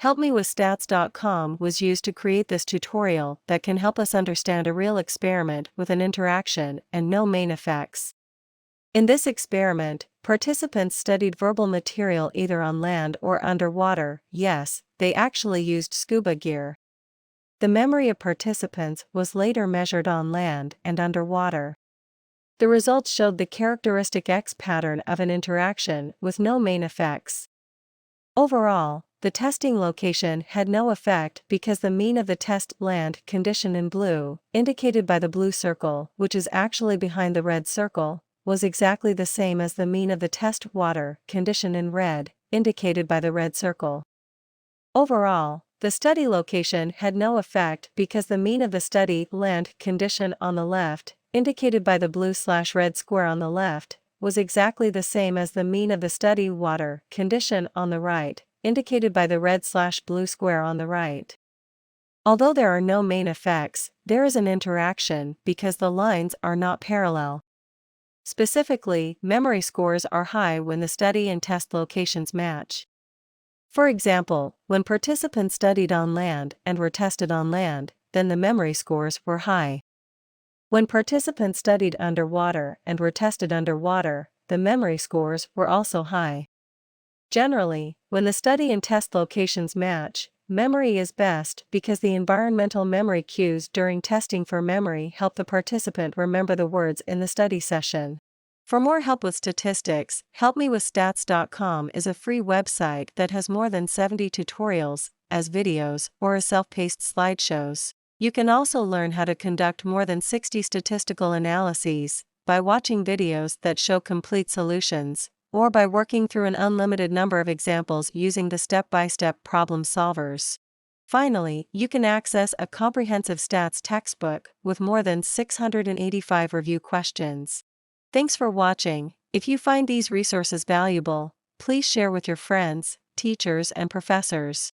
HelpMeWithStats.com was used to create this tutorial that can help us understand a real experiment with an interaction and no main effects. In this experiment, participants studied verbal material either on land or underwater. Yes, they actually used scuba gear. The memory of participants was later measured on land and underwater. The results showed the characteristic X pattern of an interaction with no main effects. Overall, the testing location had no effect because the mean of the test land condition in blue, indicated by the blue circle, which is actually behind the red circle, was exactly the same as the mean of the test water condition in red, indicated by the red circle. Overall, the study location had no effect because the mean of the study land condition on the left, indicated by the blue/red square on the left, was exactly the same as the mean of the study water condition on the right, indicated by the red/blue square on the right. Although there are no main effects, there is an interaction because the lines are not parallel. Specifically, memory scores are high when the study and test locations match. For example, when participants studied on land and were tested on land, then the memory scores were high. When participants studied underwater and were tested underwater, the memory scores were also high. Generally, when the study and test locations match, memory is best because the environmental memory cues during testing for memory help the participant remember the words in the study session. For more help with statistics, HelpMeWithStats.com is a free website that has more than 70 tutorials, as videos, or as self-paced slideshows. You can also learn how to conduct more than 60 statistical analyses by watching videos that show complete solutions, or by working through an unlimited number of examples using the step-by-step problem solvers. Finally, you can access a comprehensive stats textbook with more than 685 review questions. Thanks for watching. If you find these resources valuable, please share with your friends, teachers, and professors.